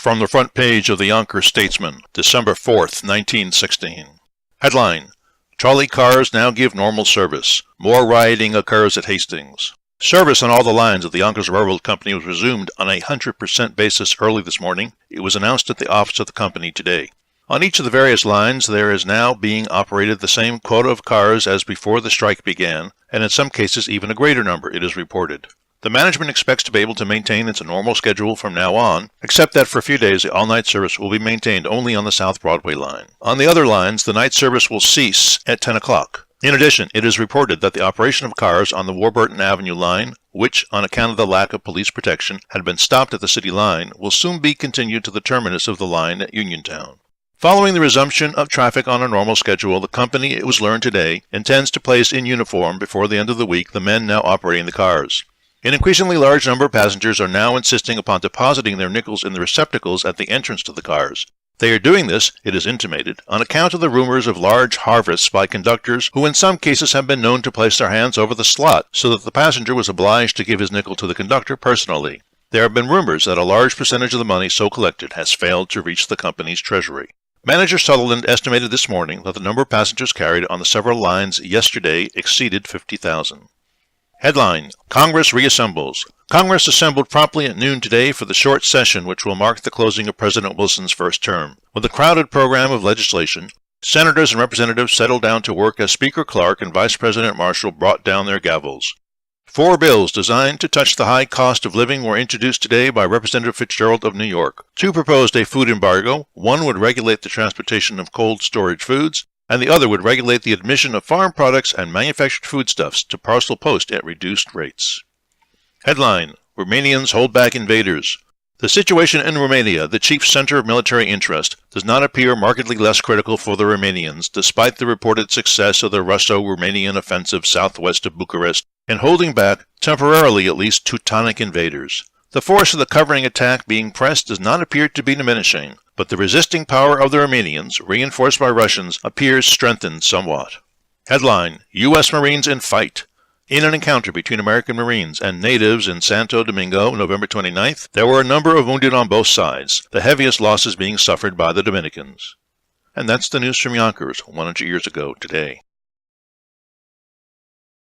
From the front page of the Yonkers Statesman, December 4th, 1916. Headline: Trolley cars now give normal service. More rioting occurs at Hastings. Service on all the lines of the Yonkers Railroad Company was resumed on a 100% basis early this morning. It was announced at the office of the company today. On each of the various lines, there is now being operated the same quota of cars as before the strike began, and in some cases even a greater number, it is reported. The management expects to be able to maintain its normal schedule from now on, except that for a few days the all-night service will be maintained only on the South Broadway line. On the other lines, the night service will cease at 10 o'clock. In addition, it is reported that the operation of cars on the Warburton Avenue line, which, on account of the lack of police protection, had been stopped at the city line, will soon be continued to the terminus of the line at Uniontown. Following the resumption of traffic on a normal schedule, the company, it was learned today, intends to place in uniform before the end of the week the men now operating the cars. An increasingly large number of passengers are now insisting upon depositing their nickels in the receptacles at the entrance to the cars. They are doing this, it is intimated, on account of the rumors of large harvests by conductors who in some cases have been known to place their hands over the slot so that the passenger was obliged to give his nickel to the conductor personally. There have been rumors that a large percentage of the money so collected has failed to reach the company's treasury. Manager Sutherland estimated this morning that the number of passengers carried on the several lines yesterday exceeded 50,000. Headline: Congress reassembles. Congress assembled promptly at noon today for the short session which will mark the closing of President Wilson's first term. With a crowded program of legislation, senators and representatives settled down to work as Speaker Clark and Vice President Marshall brought down their gavels. 4 bills designed to touch the high cost of living were introduced today by Representative Fitzgerald of New York. 2 proposed a food embargo. 1 would regulate the transportation of cold storage foods, and the other would regulate the admission of farm products and manufactured foodstuffs to parcel post at reduced rates. Headline: Romanians hold back invaders. The situation in Romania, the chief center of military interest, does not appear markedly less critical for the Romanians, despite the reported success of the Russo-Romanian offensive southwest of Bucharest in holding back, temporarily at least, Teutonic invaders. The force of the covering attack being pressed does not appear to be diminishing, but the resisting power of the Romanians, reinforced by Russians, appears strengthened somewhat. Headline: U.S. Marines in fight. In an encounter between American Marines and natives in Santo Domingo, November 29th, there were a number of wounded on both sides, the heaviest losses being suffered by the Dominicans. And that's the news from Yonkers 100 years ago today.